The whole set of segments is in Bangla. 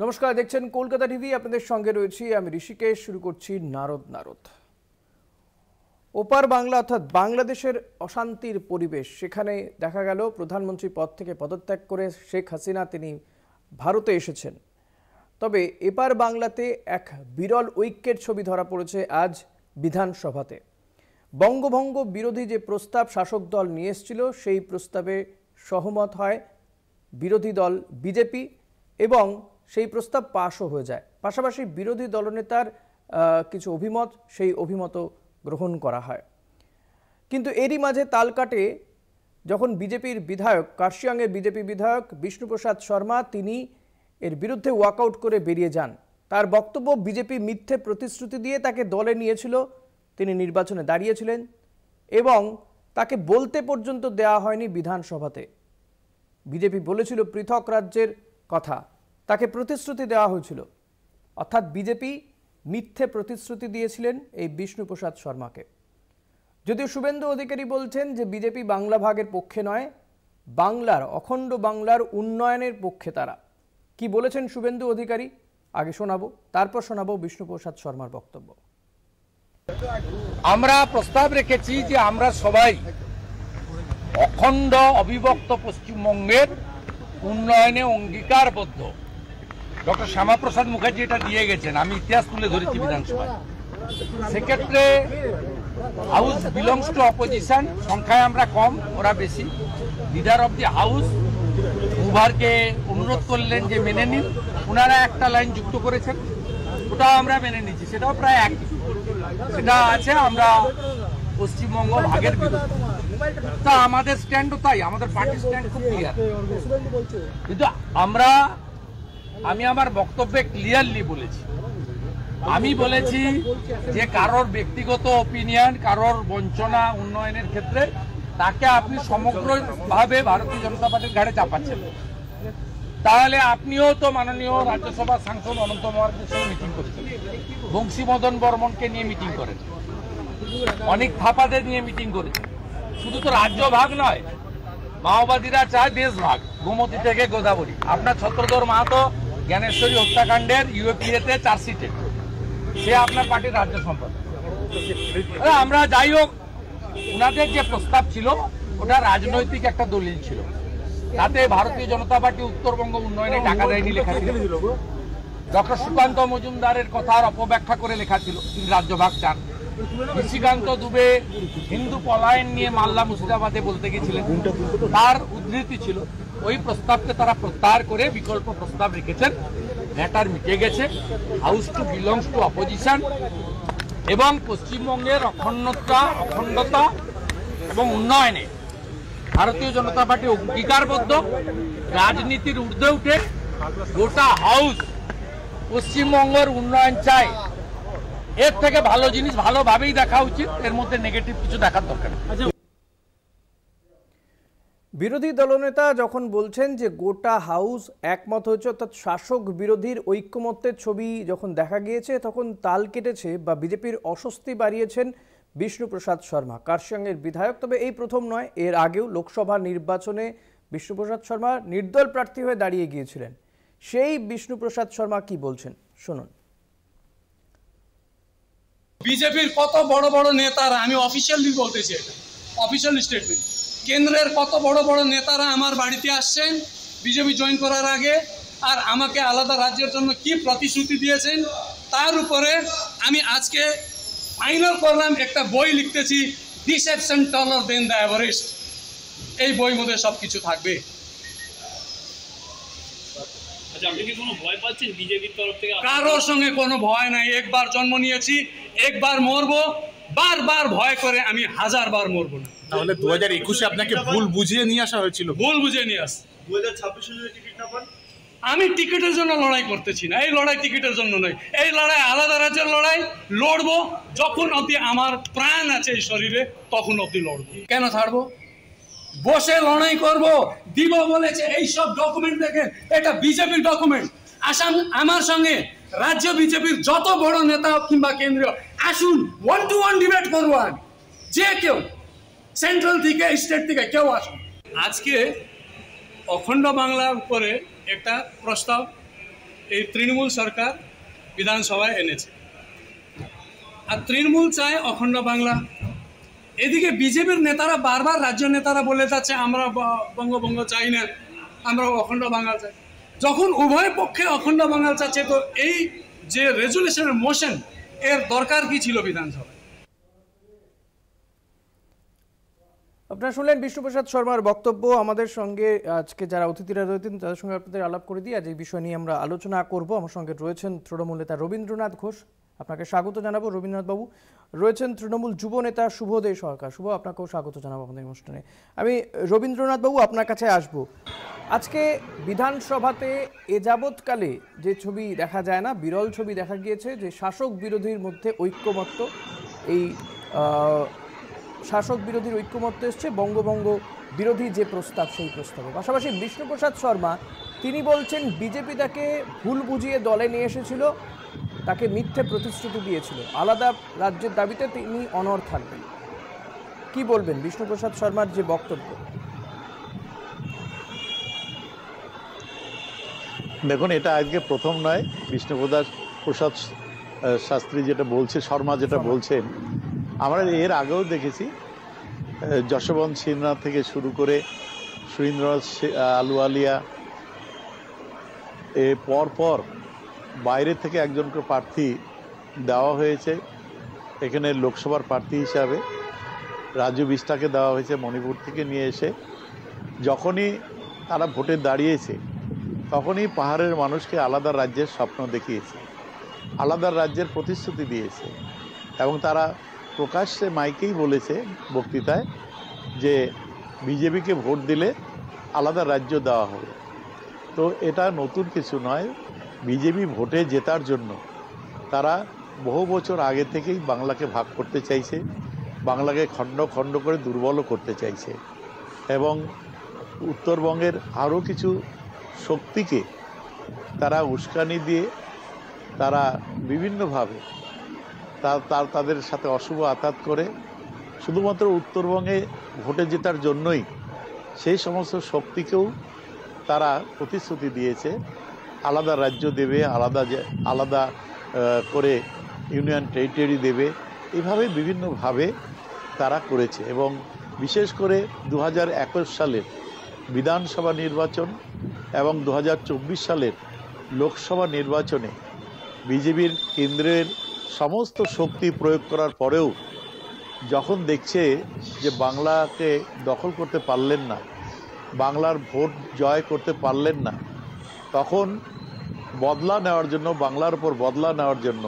নমস্কার, দেখছেন কলকাতা টিভি। আপনাদের সঙ্গে রয়েছি আমি ঋষিকেশ। শুরু করছি নারদ নারদ। ওপার বাংলা অর্থাৎ বাংলাদেশের অশান্তির পরিবেশ, সেখানে দেখা গেল প্রধানমন্ত্রী পদ থেকে পদত্যাগ করে শেখ হাসিনা তিনি ভারতে এসেছেন। তবে এপার বাংলাতে এক বিরল ঐক্যের ছবি ধরা পড়েছে আজ বিধানসভাতে। বঙ্গভঙ্গ বিরোধী যে প্রস্তাব শাসক দল নিয়ে এসেছিল, সেই প্রস্তাবে সহমত হয় বিরোধী দল বিজেপি এবং সেই প্রস্তাব পাশও হয়ে যায়। পাশাপাশি বিরোধী দলনেতার কিছু অভিমত, সেই অভিমত গ্রহণ করা হয়। কিন্তু এরই মাঝে তাল কাটে যখন বিজেপির বিধায়ক, কার্শিয়াংয়ের বিজেপি বিধায়ক বিষ্ণুপ্রসাদ শর্মা, তিনি এর বিরুদ্ধে ওয়াকআউট করে বেরিয়ে যান। তার বক্তব্য, বিজেপি মিথ্যে প্রতিশ্রুতি দিয়ে তাকে দলে নিয়েছিল, তিনি নির্বাচনে দাঁড়িয়েছিলেন এবং তাকে বলতে পর্যন্ত দেওয়া হয়নি বিধানসভাতে। বিজেপি বলেছিল পৃথক রাজ্যের কথা, তাকে প্রতিশ্রুতি দেওয়া হয়েছিল। অর্থাৎ বিজেপি মিথ্যে প্রতিশ্রুতি দিয়েছিলেন এই বিষ্ণুপ্রসাদ শর্মাকে। যদিও শুভেন্দু অধিকারী বলছেন যে বিজেপি বাংলা ভাগের পক্ষে নয়, বাংলার, অখণ্ড বাংলার উন্নয়নের পক্ষে তারা। কি বলেছেন শুভেন্দু অধিকারী আগে শোনাবো, তারপর শোনাবো বিষ্ণুপ্রসাদ শর্মার বক্তব্য। আমরা প্রস্তাব রেখেছি যে আমরা সবাই অখণ্ড অবিভক্ত পশ্চিমবঙ্গের উন্নয়নে অঙ্গীকারবদ্ধ। ডক্টর শ্যামাপ্রসাদ মুখার্জি এটা দিয়ে গেছেন, আমি ইতিহাস তুলে ধরেছি বিধানসভায়। সেক্ষেত্রে হাউস বিলংস টু অপোজিশন, সংখ্যায় আমরা কম, ওরা বেশি। লিডার অব দি হাউস উভারকে অনুরোধ করলেন যে মেনে নিন, ওনারা একটা লাইন যুক্ত করেছেন, ওটাও আমরা মেনে নিচ্ছি, সেটাও প্রায় একই। সেটা আছে আমরা পশ্চিমবঙ্গ ভাগের বিরুদ্ধে। তা আমাদের স্ট্যান্ডও তাই, আমাদের পার্টির স্ট্যান্ড খুব ক্লিয়ার। কিন্তু আমি আমার বক্তব্যে ক্লিয়ারলি বলেছি, আমি বলেছি যে কারোর ব্যক্তিগত অপিনিয়ন, কারোর বঞ্চনা উন্নয়নের ক্ষেত্রে তাকে আপনি সমগ্রভাবে ভারতীয় জনতা পার্টির ঘাড়ে চাপাচ্ছেন। তাহলে আপনিও তো মাননীয় রাজ্যসভার সাংসদ অনন্ত মহারাজের সঙ্গে মিটিং করেছেন, বংশীমদন বর্মনকে নিয়ে মিটিং করেন, অনেক থাপাদের নিয়ে মিটিং করেছেন। শুধু তো রাজ্য ভাগ নয়, মাওবাদীরা চায় দেশ ভাগ, গোমতী থেকে গোদাবরী। আপনার ছত্রধর মাহাতো জ্ঞানেশ্বরী হত্যাকাণ্ডের ইউএপিএতে চার্জশিটে, সে আপনার পার্টির রাজ্য সম্পাদক। আমরা যাই হোক, ওনাদের যে প্রস্তাব ছিল ওটা রাজনৈতিক একটা দলিল ছিল, তাতে ভারতীয় জনতা পার্টি উত্তরবঙ্গ উন্নয়নে টাকা দেয়নি লেখা ছিল। ডক্টর সুকান্ত মজুমদারের কথার অপব্যাখ্যা করে লেখা ছিল, তিনি রাজ্য ভাগ চান। নিশিকান্ত দুবে হিন্দু পলায়ন নিয়ে মাল্লা মুর্শিদাবাদে বলতে গেছিলেন, তার উদ্ধৃতি ছিল। ওই প্রস্তাবকে তারা প্রত্যাহার করে বিকল্প প্রস্তাব রেখেছেন, ম্যাটার মিটে গেছে। House to belongs to opposition এবং পশ্চিমবঙ্গের অখণ্ডতা এবং উন্নয়নে ভারতীয় জনতা পার্টি অঙ্গীকারবদ্ধ। রাজনীতির ঊর্ধ্বে উঠে গোটা হাউস পশ্চিমবঙ্গের উন্নয়ন চায়। এর থেকে ভালো জিনিস ভালোভাবেই দেখা উচিত, এর মধ্যে নেগেটিভ কিছু দেখার দরকার নেই। বিরোধী দলনেতা যখন বলছেন যে গোটা হাউস একমত হয়েছে, অর্থাৎ শাসক বিরোধীর ঐক্যমত্যের ছবি যখন দেখা গিয়েছে, তখন তাল কেটেছে বা বিজেপির অস্বস্তি বাড়িয়েছেন বিষ্ণুপ্রসাদ শর্মা, কার্শিয়াংয়ের বিধায়ক। তবে এই প্রথম নয়, এর আগেও লোকসভা নির্বাচনে বিষ্ণুপ্রসাদ শর্মা নির্দল প্রার্থী হয়ে দাঁড়িয়ে গিয়েছিলেন। সেই বিষ্ণুপ্রসাদ শর্মা কি বলছেন শুনুন। বিজেপির কত বড় বড় নেতারা, আমি অফিসিয়ালি বলতেছি, এটা অফিসিয়াল স্টেটমেন্ট, কেন্দ্রের কত বড় বড় নেতারা আমার বাড়িতে আসছেন বিজেপি জয়েন করার আগে, আর আমাকে আলাদা রাজ্যের জন্য কি প্রতিশ্রুতি দিয়েছেন, তার উপরে আমি আজকে ফাইনাল করলাম, একটা বই লিখতেছি, deception taller than the Everest. এই বই মধ্যে সব কিছু থাকবে। কারোর সঙ্গে কোনো ভয় নাই, একবার জন্ম নিয়েছি, একবার মরবো, বারবার ভয় করে আমি হাজারবার মরবো না। তাহলে 2021-এ আপনাকে ভুল বুঝিয়ে নিয়ে আসা হয়েছিল? ভুল বুঝিয়ে নিয়ে আস। 2026-এ যদি টিকিট না পান? আমি টিকিটের জন্য লড়াই করতেছি না, এই লড়াই টিকিটের জন্য নয়, এই লড়াই আলাদা রাজ্যের লড়াই। লড়বো যখন অবধি আমার প্রাণ আছে এই শরীরে, তখন অবধি লড়বো। কেন ছাড়বো? বসে লড়াই করব। দিব বলেছে এই সব ডকুমেন্ট দেখেন, এটা বিজেপির ডকুমেন্ট। আসাম আমার সঙ্গে রাজ্য বিজেপির যত বড় নেতা কিংবা কেন্দ্রীয় আসুন, 1-to-1 ডিবেট করবো। যে কেউ সেন্ট্রাল থেকে, স্টেট থেকে কেউ আসুন। আজকে অখণ্ড বাংলার উপরে একটা প্রস্তাব এই তৃণমূল সরকার বিধানসভায় এনেছে। আর তৃণমূল চায় অখণ্ড বাংলা। এদিকে বিজেপির নেতারা বারবার, রাজ্য নেতারা বলে যাচ্ছে আমরা বঙ্গভঙ্গ চাই না, আমরা অখণ্ড বাংলা চাই। যখন উভয় পক্ষে অখণ্ড বাংলা চাচ্ছে, তো এই যে রেজুলেশনের মোশন, এর দরকার কি ছিল বিধানসভায়? আপনারা শুনলেন বিষ্ণুপ্রসাদ শর্মার বক্তব্য। আমাদের সঙ্গে আজকে যারা অতিথিরা রয়েছেন তাদের সঙ্গে আপনাদের আলাপ করে দিই। আজ এই বিষয় নিয়ে আমরা আলোচনা করব। আমার সঙ্গে রয়েছেন তৃণমূল নেতা রবীন্দ্রনাথ ঘোষ, আপনাকে স্বাগত জানাবো রবীন্দ্রনাথ বাবু। রয়েছেন তৃণমূল যুব নেতা শুভদে সরকার। শুভ, আপনাকেও স্বাগত জানাবো আমাদের অনুষ্ঠানে। আমি রবীন্দ্রনাথ বাবু আপনার কাছে আসব। আজকে বিধানসভাতে এ যাবৎকালে যে ছবি দেখা যায় না, বিরল ছবি দেখা গিয়েছে, যে শাসক বিরোধীর মধ্যে ঐক্যমত্য, এই শাসক বিরোধীর ঐক্যমত্য এসছে বঙ্গভঙ্গ বিরোধী যে প্রস্তাব, সেই প্রস্তাবে। পাশাপাশি বিষ্ণুপ্রসাদ শর্মা তিনি বলছেন বিজেপি তাকে ভুল বুঝিয়ে দলে নিয়ে এসেছিল, তাকে মিথ্যে প্রতিশ্রুতি দিয়েছিল, আলাদা রাজ্যের দাবিতে তিনি অনড় থাকবেন। কি বলবেন বিষ্ণুপ্রসাদ শর্মার যে বক্তব্য? দেখুন, এটা আজকে প্রথম নয়। বিষ্ণুপ্রসাদ শাস্ত্রী যেটা বলছে, শর্মা যেটা বলছেন, আমরা এর আগেও দেখেছি। যশবন্ত সিনহা থেকে শুরু করে সুরেন্দ্রনাথ আলুওয়ালিয়া, এ পর বাইরে থেকে একজনকে প্রার্থী দেওয়া হয়েছে এখানে লোকসভার প্রার্থী হিসাবে। রাজু বিষ্টাকে দেওয়া হয়েছে মণিপুর থেকে নিয়ে এসে। যখনই তারা ভোটে দাঁড়িয়েছে তখনই পাহাড়ের মানুষকে আলাদা রাজ্যের স্বপ্ন দেখিয়েছে, আলাদা রাজ্যের প্রতিশ্রুতি দিয়েছে, এবং তারা প্রকাশ্যে মাইকেই বলেছে বক্তৃতায় যে বিজেপিকে ভোট দিলে আলাদা রাজ্য দেওয়া হবে। তো এটা নতুন কিছু নয়। বিজেপি ভোটে জেতার জন্য তারা বহু বছর আগে থেকেই বাংলাকে ভাগ করতে চাইছে, বাংলাকে খণ্ড খণ্ড করে দুর্বল করতে চাইছে, এবং উত্তরবঙ্গের আরও কিছু শক্তিকে তারা উস্কানি দিয়ে তারা বিভিন্নভাবে তাদের সাথে অশুভ আঘাত করে শুধুমাত্র উত্তরবঙ্গে ভোটে জেতার জন্যই সেই সমস্ত শক্তিকেও তারা প্রতিশ্রুতি দিয়েছে আলাদা রাজ্য দেবে, আলাদা করে ইউনিয়ন টেরিটরি দেবে। এইভাবে বিভিন্নভাবে তারা করেছে, এবং বিশেষ করে 2021 সালের বিধানসভা নির্বাচন এবং 2024 সালের লোকসভা নির্বাচনে বিজেপির কেন্দ্রের সমস্ত শক্তি প্রয়োগ করার পরেও যখন দেখছে যে বাংলাকে দখল করতে পারলেন না, বাংলার ভোট জয় করতে পারলেন না, তখন বদলা নেওয়ার জন্য, বাংলার উপর বদলা নেওয়ার জন্য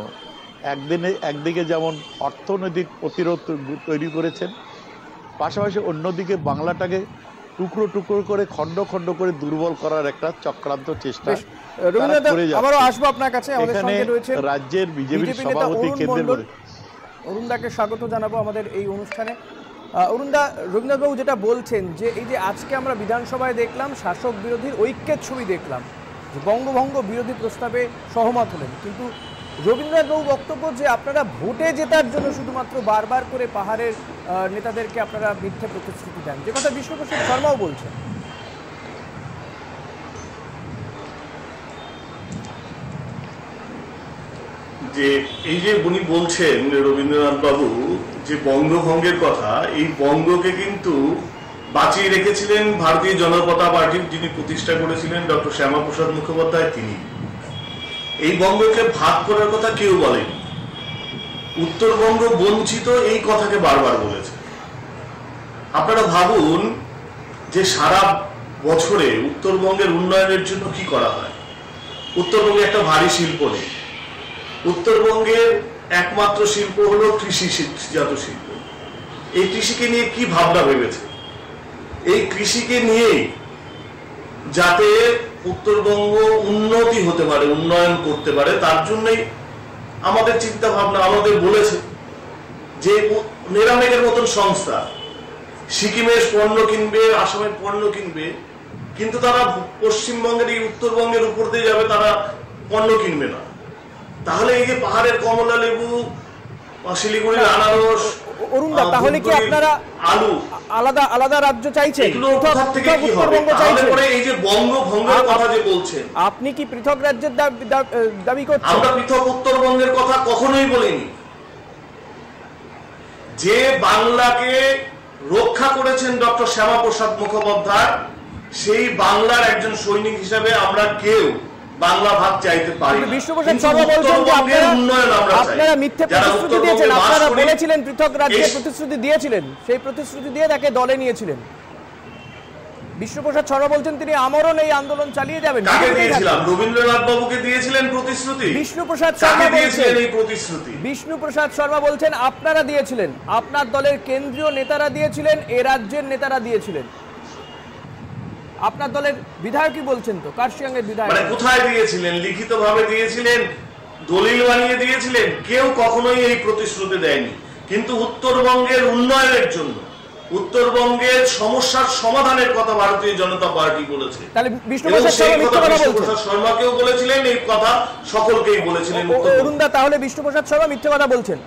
একদিকে যেমন অর্থনৈতিক প্রতিরোধ তৈরি করেছেন, পাশাপাশি অন্যদিকে বাংলাটাকে টুকরো টুকরো করে খণ্ড খণ্ড করে দুর্বল করার একটা চক্রান্ত চেষ্টা আবারও আসবো আপনার কাছে। আমাদের সঙ্গে রয়েছে রাজ্যের বিজেপির সভাপতি কেন্দ্রের অরুণদাকে স্বাগত জানাবো আমাদের এই অনুষ্ঠানে। অরুণদা, রবীন্দ্রনাথবাবু যেটা বলছেন যে এই যে আজকে আমরা বিধানসভায় দেখলাম শাসক বিরোধীর ঐক্যের ছবি দেখলাম, যে বঙ্গভঙ্গ বিরোধী প্রস্তাবে সহমত হলেন, কিন্তু রবীন্দ্রনাথবাবু বক্তব্য যে আপনারা ভোটে জেতার জন্য শুধুমাত্র বারবার করে পাহাড়ের নেতাদেরকে আপনারা মিথ্যে প্রতিশ্রুতি দেন, যে কথা বিষ্ণুপ্রসাদ শর্মাও বলছেন। যে এই যে উনি বলছেন রবীন্দ্রনাথ বাবু যে বঙ্গভঙ্গের কথা, এই বঙ্গকে কিন্তু বাঁচিয়ে রেখেছিলেন ভারতীয় জনতা পার্টির যিনি প্রতিষ্ঠা করেছিলেন ডক্টর শ্যামাপ্রসাদ মুখোপাধ্যায়, তিনি। এই বঙ্গকে ভাগ করার কথা কেউ বলেনি। উত্তরবঙ্গ বঞ্চিত এই কথাকে বারবার বলেছে। আপনারা ভাবুন যে সারা বছরে উত্তরবঙ্গের উন্নয়নের জন্য কি করা হয়। উত্তরবঙ্গে একটা ভারী শিল্প নেই। উত্তরবঙ্গের একমাত্র শিল্প হলো কৃষিজাত শিল্প। এই কৃষিকে নিয়ে কি ভাবনা ভেবেছে? এই কৃষিকে নিয়েই যাতে উত্তরবঙ্গ উন্নতি হতে পারে, উন্নয়ন করতে পারে, তার জন্যই আমাদের চিন্তা ভাবনা। আমাদের বলেছে যে মেরামেকের মতন সংস্থা সিকিমের পণ্য কিনবে, আসামের পণ্য কিনবে, কিন্তু তারা পশ্চিমবঙ্গের এই উত্তরবঙ্গের উপর দিয়ে যাবে, তারা পণ্য কিনবে না। তাহলে এই যে পাহাড়ের কমলা লেবু, শিলিগুড়ির আনারস, অরুণদা, তাহলে কি আপনারা আলু আলাদা আলাদা রাজ্য চাইছেন? এগুলো কোথা থেকে কি হবে? উত্তরবঙ্গ তাহলে চাইছেন? পরে এই যে বঙ্গভঙ্গের কথা যে বলছেন, আপনি কি পৃথক রাজ্যের দাবি করছেন? আমরা পৃথক উত্তরবঙ্গের কথা কখনোই বলিনি। যে বাংলাকে রক্ষা করেছেন ডক্টর শ্যামাপ্রসাদ মুখোপাধ্যায়, সেই বাংলার একজন সৈনিক হিসেবে আমরা কেউ বাংলা ভাগ চাইতে পারি না। বিষ্ণুপ্রসাদ শর্মা বলছেন যে আপনারা মিথ্যে প্রতিশ্রুতি দিয়েছেন। আপনারা বলেছিলেন পৃথক রাজ্যের প্রতিশ্রুতি দিয়েছিলেন, সেই প্রতিশ্রুতি দিয়ে তাকে দলে নিয়েছিলেন। বিষ্ণুপ্রসাদ শর্মা বলছেন তিনি আমরণ এই আন্দোলন চালিয়ে যাবেন। কাকে দিয়েছিলাম? রবীন্দ্রনাথ বাবুকে দিয়েছিলেন প্রতিশ্রুতি। বিষ্ণুপ্রসাদ শর্মা দিয়েছিলেন এই প্রতিশ্রুতি। বিষ্ণুপ্রসাদ শর্মা বলছেন আপনারা দিয়েছিলেন, আপনার দলের কেন্দ্রীয় নেতারা দিয়েছিলেন, এ রাজ্যের নেতারা দিয়েছিলেন। আপনার দলের বিধায়কই বলছেন তো, কার্শিয়াঙ্গের বিধায়ক। মানে কোথায় দিয়েছিলেন? লিখিতভাবে দিয়েছিলেন, দলিল বানিয়ে দিয়েছিলেন? কেউ কখনোই এই প্রতিশ্রুতি দেয়নি। কিন্তু উত্তরবঙ্গের উন্নয়নের জন্য, উত্তরবঙ্গের সমস্যার সমাধানের কথা ভারতীয় জনতা পার্টি বলেছে। তাহলে বিষ্ণুপ্রসাদ শর্মা মিথ্যে কথা বলছেন? বিষ্ণুপ্রসাদ শর্মাকেও বলেছিলেন, এই কথা সকলকেই বলেছিলেন। অরুণদা, তাহলে বিষ্ণুপ্রসাদ শর্মা মিথ্যে কথা বলছেন?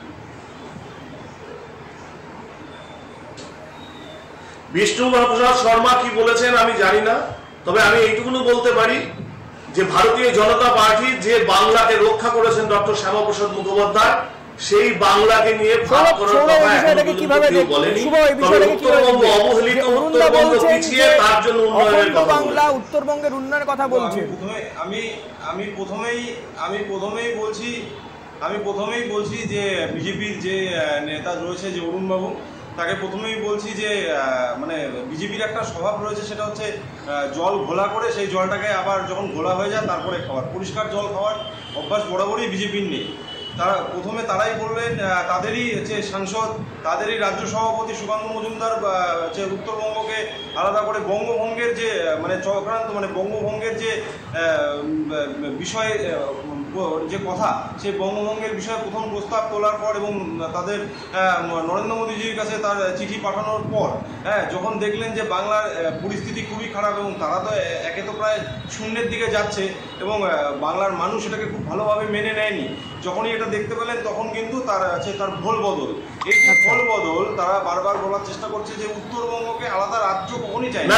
বিষ্ণুপ্রসাদ শর্মা কি বলেছেন আমি জানি না, তবে আমি এইটুকুনি বলতে পারি যে ভারতীয় জনতা পার্টি যে বাংলাকে রক্ষা করেছেন ডক্টর শ্যামাপ্রসাদ মুখোপাধ্যায়, সেই বাংলাকে নিয়ে ভাগ করার কথা বিষয়টাকে কিভাবে বলেনি। শুভ এই বিষয়টাকে কিভাবে উত্তরবঙ্গ অবহেলিত, উত্তরবঙ্গ পিছিয়ে, তার জন্য উন্নয়নের কথা বাংলা উত্তরবঙ্গের উন্নয়নের কথা বলছেন। আমি প্রথমেই বলছি যে বিজেপির যে নেতা রয়েছে যে অরুণবাবু, তাকে প্রথমেই বলছি যে মানে বিজেপির একটা স্বভাব রয়েছে, সেটা হচ্ছে জল ঘোলা করে সেই জলটাকে আবার যখন ঘোলা হয়ে যায় তারপরে খাওয়ার, পরিষ্কার জল খাওয়ার অভ্যাস বরাবরই বিজেপির নেই। তারাই বললেন, তাদেরই যে সাংসদ, তাদেরই রাজ্য সভাপতি সুকান্ত মজুমদার যে উত্তরবঙ্গকে আলাদা করে বঙ্গভঙ্গের যে মানে চক্রান্ত, মানে বঙ্গভঙ্গের যে বিষয়ে যে কথা, সেই বঙ্গভঙ্গের বিষয়ে প্রথম প্রস্তাব তোলার পর এবং তাদের নরেন্দ্র মোদীজির কাছে তার চিঠি পাঠানোর পর, যখন দেখলেন যে বাংলার পরিস্থিতি খুবই খারাপ এবং তারা তো একে তো প্রায় শূন্যের দিকে যাচ্ছে এবং বাংলার মানুষ এটাকে খুব ভালোভাবে মেনে নেয়নি, যখনই এটা দেখতে পেলেন তখন কিন্তু তার ভোল বদল, এই যে ভোল বদল তারা বারবার বলার চেষ্টা করছে যে উত্তরবঙ্গকে আলাদা রাজ্য কখনই চাই না।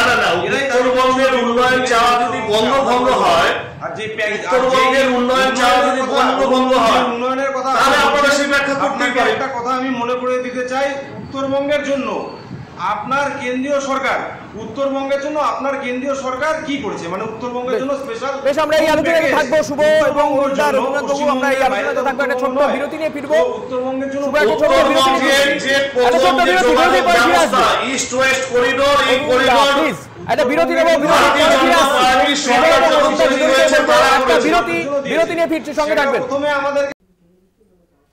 উত্তরবঙ্গের উন্নয়ন চাওয়া যদি বঙ্গভঙ্গ হয়, আর যে উত্তরবঙ্গের উন্নয়ন চাওয়া যদি বঙ্গভঙ্গ হয়, উন্নয়নের কথা তাহলে আপনারা সেই ব্যাখ্যা করতেই পারেন। একটা কথা আমি মনে করে দিতে চাই, উত্তরবঙ্গের জন্য আপনার কেন্দ্রীয় সরকার, উত্তরবঙ্গের জন্য আপনার কেন্দ্রীয় সরকার কি করেছে, মানে উত্তরবঙ্গের জন্য স্পেশাল। বেশ, আমরা এই আলোচনায় থাকবো শুভ এবং রবীন্দ্রনাথ বাবু, আমরা এই আলোচনায় থাকবো। একটা ছোট্ট বিরতি নিয়ে ফিরবো। উত্তরবঙ্গের জন্য উত্তরবঙ্গের যে প্রথম যে যোগাযোগ ব্যবস্থা ইস্ট ওয়েস্ট করিডোর, এই করিডোর প্লিজ একটা বিরতি নেব। বিরতি নিয়ে ফিরছি, সঙ্গে থাকবেন। প্রথমে আমাদের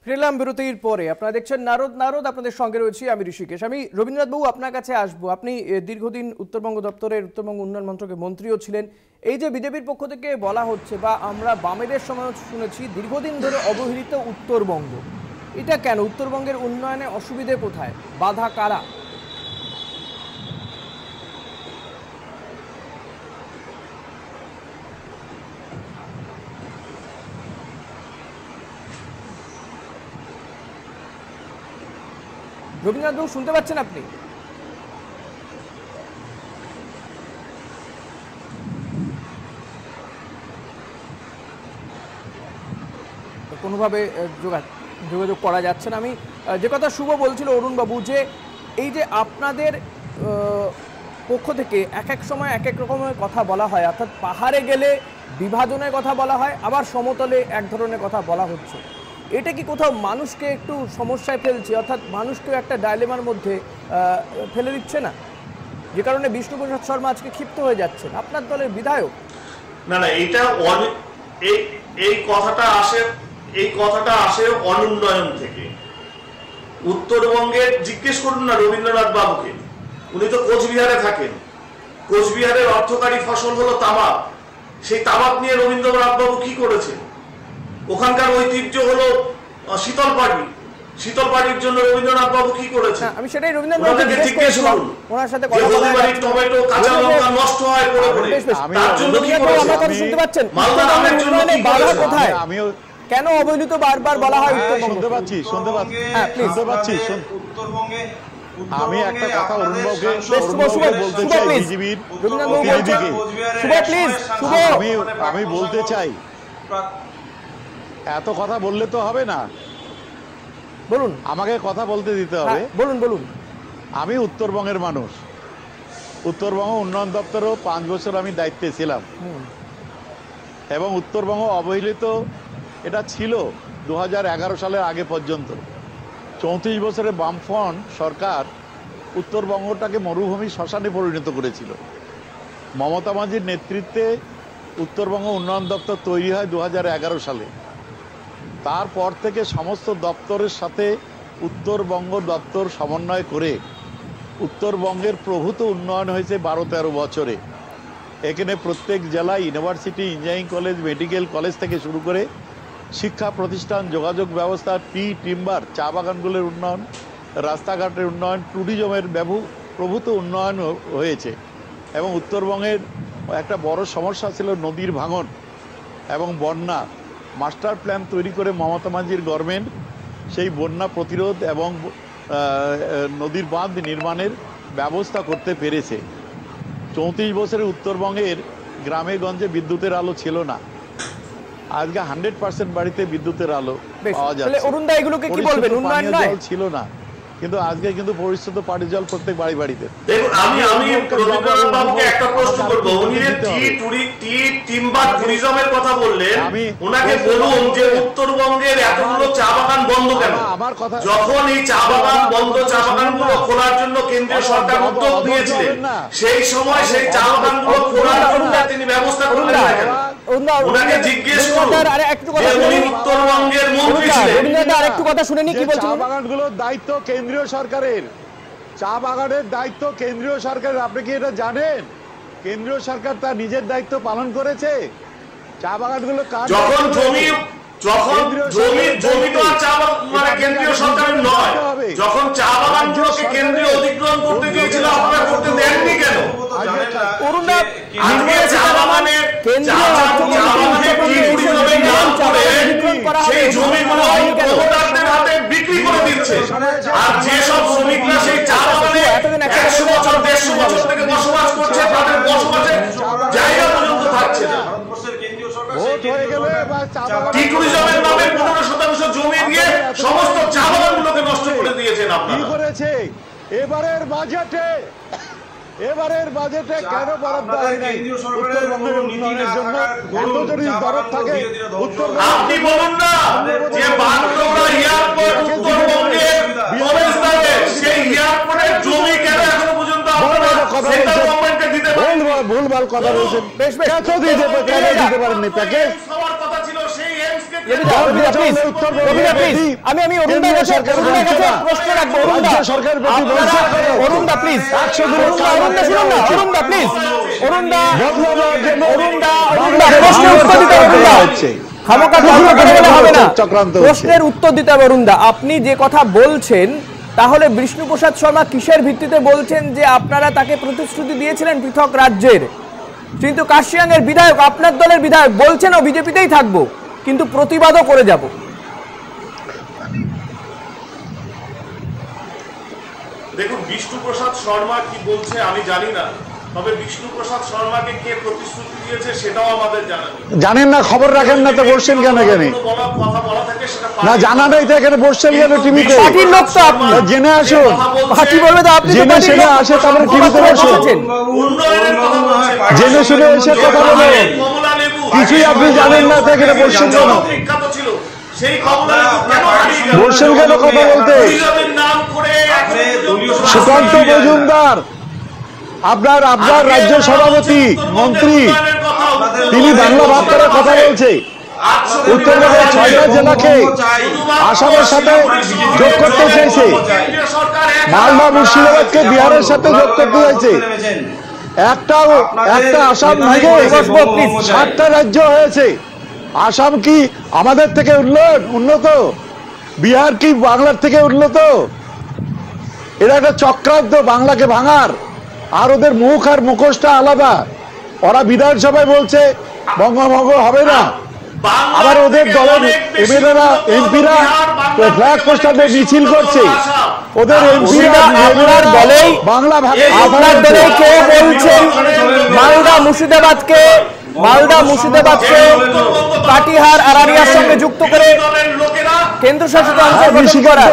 ফিরলাম বিরতির পরে। আপনারা দেখছেন নারদ, আপনাদের সঙ্গে রয়েছি আমি ঋষিকেশ। আমি রবীন্দ্রনাথ বাবু আপনার কাছে আসবো। আপনি দীর্ঘদিন উত্তরবঙ্গ দপ্তরের উত্তরবঙ্গ উন্নয়ন মন্ত্রকের মন্ত্রীও ছিলেন। এই যে বিজেপির পক্ষ থেকে বলা হচ্ছে বা আমরা বামেদের সময় শুনেছি দীর্ঘদিন ধরে অবহেলিত উত্তরবঙ্গ, এটা কেন? উত্তরবঙ্গের উন্নয়নে অসুবিধে কোথায়? বাধা কারা? রবীন্দ্রনাথ বাবু শুনতে পাচ্ছেন আপনি? কোনোভাবে যোগাযোগ করা যাচ্ছে না। আমি যে কথা শুভ বলছিল অরুণবাবু, যে এই যে আপনাদের পক্ষ থেকে এক এক সময় এক এক রকমের কথা বলা হয়, অর্থাৎ পাহাড়ে গেলে বিভাজনের কথা বলা হয়, আবার সমতলে এক ধরনের কথা বলা হচ্ছে, এটা কি কোথাও মানুষকে একটু সমস্যায় ফেলছে, অর্থাৎ মানুষকে একটা ডায়লেমার মধ্যে ফেলে দিচ্ছে না, যে কারণে বিষ্ণুপ্রসাদ শর্মা আজকে ক্ষিপ্ত হয়ে যাচ্ছেন, আপনার দলের বিধায়ক? না, এটা এই কথাটা আসে অনুন্নয়ন থেকে। উত্তরবঙ্গের জিজ্ঞেস করুন না রবীন্দ্রনাথ বাবুকে, উনি তো কোচবিহারে থাকেন। কোচবিহারের অর্থকারী ফসল হলো তামাক। সেই তামাক নিয়ে রবীন্দ্রনাথ বাবু কি করেছেন? ওখানকার ঐতিহ্য হলো শীতল পাটির জন্য রবীন্দ্রনাথ বাবু কি করেছেন? আমি সেটাই রবীন্দ্রনাথ বাবুকে জিজ্ঞেস করলাম। ওনার সাথে কথা বলা হয়, টমেটো কাঁচা লঙ্কা নষ্ট হয় পড়ে পড়ে, তার জন্য কি করেছেন? আমরা কথা শুনতে পাচ্ছেন? মালদা আমের জন্য কি বাধা করেছেন? কোথায়? কেন অবহেলিত বারবার বলা হয় উত্তরবঙ্গ? শুনতে পাচ্ছি হ্যাঁ, please। শুনতে পাচ্ছি। উত্তরবঙ্গে আমি একটা কথা অরুণবাবুকে বলতে শুভ, চাই, please। বিজেপির রবীন্দ্রনাথ বাবু বলছেন। প্রতিনিধিকে শুভ, please, শুভ। আমি বলতে চাই, এত কথা বললে তো হবে না, বলুন। আমাকে কথা বলতে দিতে হবে। হ্যাঁ, বলুন বলুন। আমি উত্তরবঙ্গের মানুষ, উত্তরবঙ্গ উন্নয়ন দপ্তরও 5 বছর আমি দায়িত্বে ছিলাম এবং উত্তরবঙ্গ অবহেলিত এটা ছিল 2011 সালের আগে পর্যন্ত। 34 বছরে বামফ্রন্ট সরকার উত্তরবঙ্গটাকে মরুভূমি শ্মশানে পরিণত করেছিল। মমতা ব্যানার্জির নেতৃত্বে উত্তরবঙ্গ উন্নয়ন দপ্তর তৈরি হয় 2011 সালে। তারপর থেকে সমস্ত দপ্তরের সাথে উত্তরবঙ্গ দপ্তর সমন্বয় করে উত্তরবঙ্গের প্রভূত উন্নয়ন হয়েছে 12-13 বছরে। এখানে প্রত্যেক জেলায় university, engineering college, medical college থেকে শুরু করে শিক্ষা প্রতিষ্ঠান, যোগাযোগ ব্যবস্থা, টিম্বার, চা বাগানগুলোর উন্নয়ন, রাস্তাঘাটের উন্নয়ন, ট্যুরিজমের প্রভূত উন্নয়ন হয়েছে। এবং উত্তরবঙ্গের একটা বড় সমস্যা ছিল নদীর ভাঙন এবং বন্যা। মাস্টার প্ল্যান তৈরি করে মমতা ব্যানার্জির গভর্নমেন্ট সেই বন্যা প্রতিরোধ এবং নদীর বাঁধ নির্মাণের ব্যবস্থা করতে পেরেছে। 34 বছরে উত্তরবঙ্গের গ্রামে গঞ্জে বিদ্যুতের আলো ছিল না, আজকে 100% বাড়িতে বিদ্যুতের আলো পাওয়া যাচ্ছে। অরুণ দা, এগুলোকে কি বলবেন? উন্নয়ন নয়? ছিল না, কিন্তু আজকে কিন্তু পরিশুদ্ধ পানীয় জল প্রত্যেক বাড়িতে। দেখুন, আমি রবীন্দ্রনাথ বাবুকে একটা প্রশ্ন করবো। উনি যে টিম্বার ট্যুরিজমের কথা বললেন, ওনাকে বলুন যে উত্তরবঙ্গের এতগুলো চা বাগান বন্ধ কেন? যখন এই চা বাগান বন্ধ, চা বাগানগুলো খোলার জন্য কেন্দ্রীয় সরকার উদ্যোগ নিয়েছিলেন, সেই সময় সেই চা বাগানগুলো খোলার জন্য তিনি ব্যবস্থা করলেন না কেন? ওনাকে জিজ্ঞেস করুন যে উনি উত্তরবঙ্গের মন্ত্রী ছিলেন। আরেকটু কথা শুনে নি কি বলছেন। চা বাগানগুলোর দায়িত্ব কেন্দ্রীয় সরকারের, চা বাগানের দায়িত্ব কেন্দ্রীয় সরকারের। আপনি কি এটা জানেন? কেন্দ্রীয় সরকার তার নিজের দায়িত্ব পালন করেছে। চা বাগানগুলো যখন জমি তো আর চা মানে কেন্দ্রীয় সরকারের নয়, যখন চা বাগানগুলোকে কেন্দ্রীয় অধিগ্রহণ করতে দিয়েছিল, আপনারা করতে দেননি কেন? আজকে চা বাগানে সেই জমিগুলো প্রমোটারদের হাতে বিক্রি করে দিচ্ছে, আর যেসব শ্রমিকরা সেই চা বাগানে 100 বছর 150 বছর থেকে বসবাস করছে, তাদের বসবাসের জায়গা পর্যন্ত থাকছে না। ট্যুরিজমের নামে 15% জমি দিয়ে সমস্ত চা বাগানগুলোকে নষ্ট করে দিয়েছেন আপনারা। কি করেছে এবারের বাজেটে কেন বরাদ্দ হয় নাই উত্তরবঙ্গের উন্নয়নের জন্য? এত যদি দরদ থাকে আপনি বলুন না যে বাগডোগরা এয়ারপোর্ট উত্তরবঙ্গের প্রবেশদ্বারে, সেই এয়ারপোর্টের জমি কেন এখনো পর্যন্ত আপনারা সেন্ট্রাল গভর্নমেন্টকে দিতে পারেন? ভুলভাল কথা বলছেন। কেন দিতে পারেননি প্যাকেজ? সবার কথা ছিল সেই এমস কে আমি অরুণদার কাছে প্রশ্ন রাখবো। সরকারের প্রতি বলছে অরুণদা প্লিজ, অরুণদা শুনুন না, অরুণদা প্লিজ, অরুণদা প্রশ্নের উত্তর দিতে হবে। প্রশ্নের উত্তর দিতে হবে অরুণদা। আপনি যে কথা বলছেন, তাহলে বিষ্ণুপ্রসাদ শর্মা কিসের ভিত্তিতে বলছেন যে আপনারা তাকে প্রতিশ্রুতি দিয়েছিলেন পৃথক রাজ্যের? কিন্তু কার্শিয়াং এর বিধায়ক, আপনার দলের বিধায়ক বলছেন ও বিজেপিতেই থাকবো, কিন্তু প্রতিবাদও করে যাব। দেখুন, বিষ্ণুপ্রসাদ শর্মা কি বলছে আমি জানি না, তবে বিষ্ণুপ্রসাদ শর্মাকে কে প্রতিশ্রুতি দিয়েছে সেটাও আমাদের জানা নেই। জানেন না, খবর রাখেন না, তো বসছেন কেন? কথা বলা থাকে সেটা না, জানা নেই তো এখানে বসছেন কেন টিভিতে? পার্টির লোক তো আপনি, জেনে আসুন। পার্টি বলবে তো আপনি জেনে শুনে আসে, তারপরে টিভিতে বসেছেন। উন্নয়নের কথা বলছেন, জেনে শুনে এসে কথা বলেন। কমলা লেবু কিছুই আপনি জানেন না তো এখানে বসছেন কেন? বিখ্যাত ছিল সেই কমলা লেবু কেন হারিয়ে গেল? বসছেন কেন কথা বলতে? নাম করে সুকান্ত মজুমদার আপনার রাজ্য সভাপতি মন্ত্রী, তিনি বাংলা ভাগ করার কথা বলছে। উত্তরবঙ্গের 6টা জেলাকে আসামের সাথে যোগ করতে চাইছে, মালদা মুর্শিদাবাদকে বিহারের সাথে যোগ করতে চাইছে। একটা আসাম ভেঙে 7টা রাজ্য হয়েছে। আসাম কি আমাদের থেকে উন্নত? বিহার কি বাংলার থেকে উন্নত? এটা একটা চক্রান্ত বাংলাকে ভাঙার। আর ওদের মুখ আর মুখোশটা আলাদা। ওরা বিধানসভায় বলছে বঙ্গভঙ্গ হবে না, আবার ওদের দলের এমএলএরা এমপিরা ফ্ল্যাগ পোস্টারে মিছিল করছে, ওদের এমপিরা আপনার দলেই বাংলা ভাষা আপনার দলে কে বলছেন মালদা মুর্শিদাবাদকে কাটিহার আরারিয়ার সঙ্গে যুক্ত করে কেন্দ্রশাসিত অঞ্চল গঠন করা,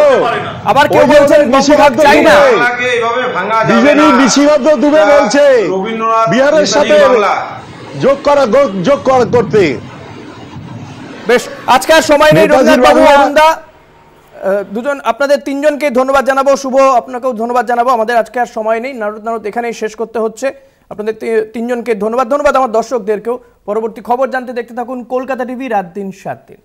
আবার কেউ বলছেন নিষিদ্ধ চাই না। বাংলাকে এইভাবে ভাঙা যাবে বিজেপি না। নিষিদ্ধ দুবে বলছে রবীন্দ্রনাথ বিহারের সাথে বাংলা যোগ করতে। বেশ, আজকে আর সময় নেই। নেতাজির রবীন্দ্রনাথ বাবু, বাংলা। অরুণদা, দুজন আপনাদের তিনজনকে ধন্যবাদ জানাবো। শুভ, আপনাকেও ধন্যবাদ জানাবো। আমাদের আজকে আর সময় নেই, নারদ এখানেই শেষ করতে হচ্ছে। আপনাদের তিনজনকে ধন্যবাদ। আমার দর্শকদেরকেও। পরবর্তী খবর জানতে দেখতে থাকুন কলকাতা টিভি রাত দিন 7 দিন।